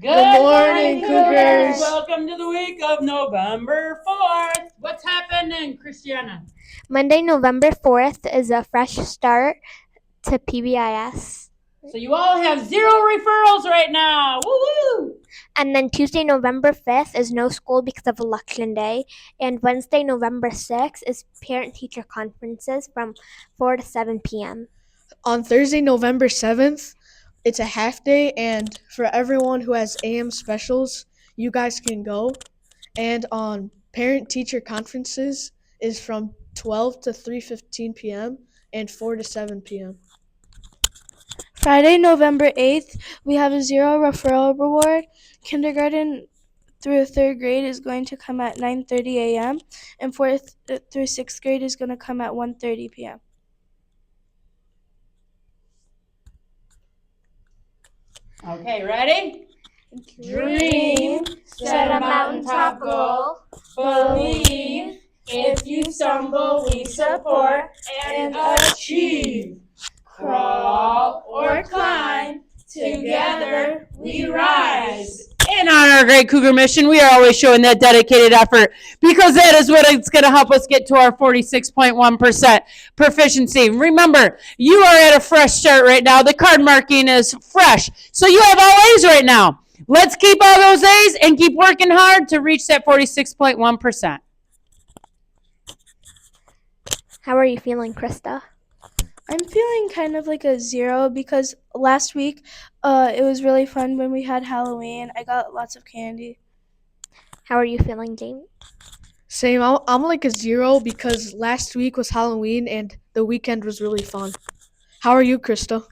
Good morning, Cougars. Welcome to the week of November 4th. What's happening, Christiana? Monday, November 4th is a fresh start to PBIS. So you all have 0 referrals right now. Woo-woo! And then Tuesday, November 5th is no school because of Election Day. And Wednesday, November 6th is parent-teacher conferences from 4 to 7 p.m. On Thursday, November 7th, it's a half day, and for everyone who has AM specials, you guys can go. And on parent-teacher conferences is from 12 to 3:15 p.m. and 4 to 7 p.m. Friday, November 8th, we have a 0 referral reward. Kindergarten through 3rd grade is going to come at 9:30 a.m. and 4th through 6th grade is going to come at 1:30 p.m. Okay, ready? Dream, set a mountaintop goal, believe, if you stumble, we support, and achieve. Crawl or climb, together we rise. And on our Great Cougar mission, we are always showing that dedicated effort because that is what it's going to help us get to our 46.1% proficiency. Remember, you are at a fresh start right now. The card marking is fresh. So you have all A's right now. Let's keep all those A's and keep working hard to reach that 46.1%. How are you feeling, Krista? I'm feeling kind of like a 0 because last week it was really fun when we had Halloween. I got lots of candy. How are you feeling, James? Same, I'm like a 0 because last week was Halloween and the weekend was really fun. How are you, Krista?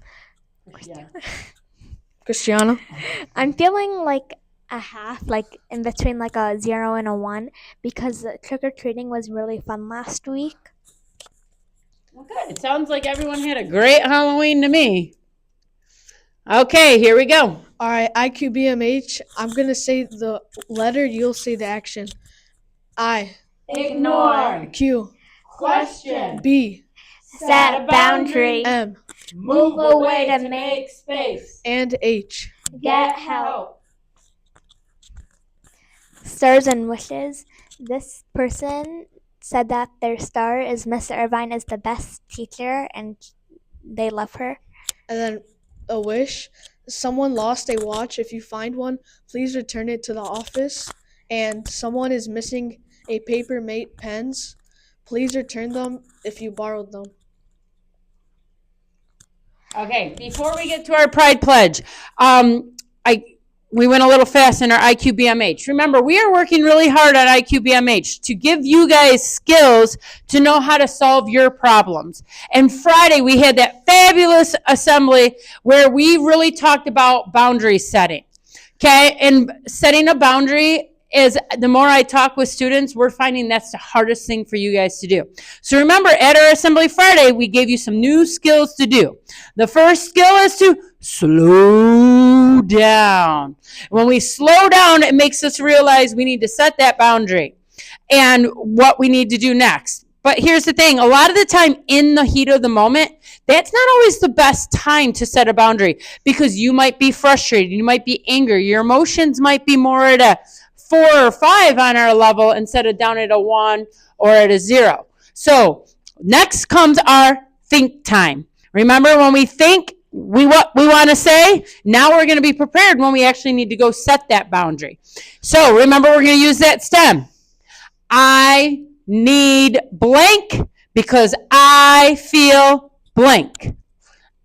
Christiana? I'm feeling like a half, like in between like a 0 and a 1 because trick-or-treating was really fun last week. Okay, it sounds like everyone had a great Halloween to me. Okay, here we go. All right, IQBMH, I'm going to say the letter, you'll say the action. I. Ignore. Q. Question. B. Set a boundary. M. Move away to make space. And H. Get help. Stars and wishes. This person said that their star is Miss Irvine is the best teacher and they love her. And then a wish. Someone lost a watch. If you find one, please return it to the office. And someone is missing a Paper Mate pens. Please return them if you borrowed them. Okay, before we get to our Pride Pledge, we went a little fast in our IQBMH. Remember, we are working really hard on IQBMH to give you guys skills to know how to solve your problems. And Friday, we had that fabulous assembly where we really talked about boundary setting. Okay, and setting a boundary is, the more I talk with students, we're finding that's the hardest thing for you guys to do. So remember, at our Assembly Friday, we gave you some new skills to do. The first skill is to slow down. When we slow down, it makes us realize we need to set that boundary and what we need to do next. But here's the thing, a lot of the time in the heat of the moment, that's not always the best time to set a boundary because you might be frustrated, you might be angry, your emotions might be more at a 4 or 5 on our level instead of down at a 1 or at a 0. So next comes our think time. Remember, when we think what we want to say, now we're going to be prepared when we actually need to go set that boundary. So remember, we're going to use that stem. I need blank because I feel blank.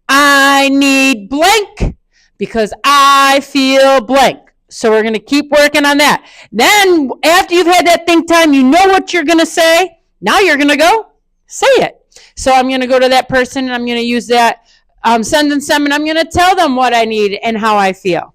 I need blank because I feel blank. So we're going to keep working on that. Then after you've had that think time, you know what you're going to say. Now you're going to go say it. So I'm going to go to that person and I'm going to use that sentence and I'm going to tell them what I need and how I feel.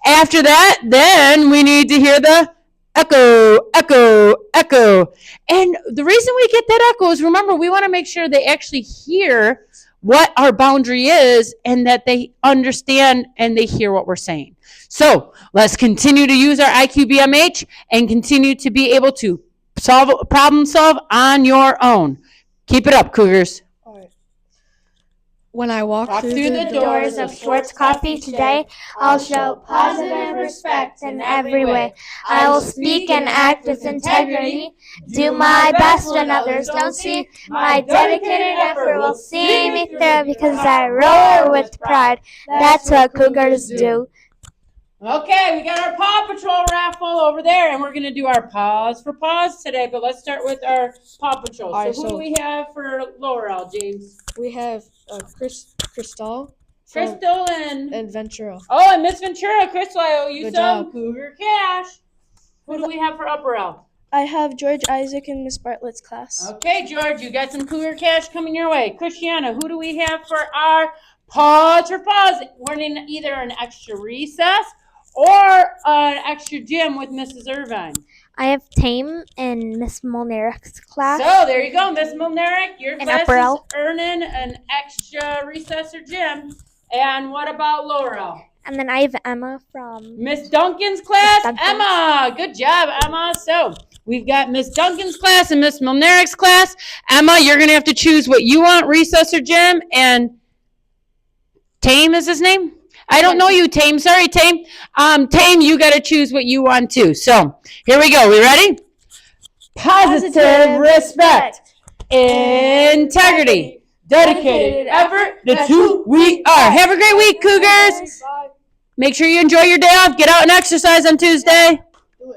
After that, then we need to hear the echo, echo, echo. And the reason we get that echo is, remember, we want to make sure they actually hear what our boundary is and that they understand and they hear what we're saying. So let's continue to use our IQBMH and continue to be able to problem solve on your own. Keep it up, Cougars. All right. When I walk through the Doors of Schwartz Coffee today, I'll show positive respect in every way. I will speak and act with integrity, do my best when others don't see. My dedicated effort will see me through because I roar with pride. That's what Cougars do. Okay, we got our Paw Patrol raffle over there, and we're going to do our Paws for Paws today, but let's start with our Paw Patrol. All right, so who do so- we have for Laurel, James? we have Crystal Crystal and Ventura. Oh, and Miss Ventura. Crystal, I owe you Good some job. Cougar Cash. Who do we have for Upper L? I have George Isaac in Miss Bartlett's class. Okay, George, you got some Cougar Cash coming your way. Christiana, who do we have for our Paws for Paws? We're in either an extra recess or an extra gym with Mrs. Irvine. I have Tame in Miss Molnarek's class. So there you go, Miss Milnerick. Your And class Upper is L. earning an extra recess or gym. And what about Laurel? And then I have Emma from Miss Duncan's class? Duncan's. Emma. Good job, Emma. So we've got Miss Duncan's class and Miss Milnerick's class. Emma, you're going to have to choose what you want, recess or gym. And Tame is his name? I don't know you, Tame. Sorry, Tame. Tame, you got to choose what you want too. So here we go. We ready? Positive respect, integrity, dedicated effort. That's who we are. Have a great week, Cougars. Make sure you enjoy your day off. Get out and exercise on Tuesday.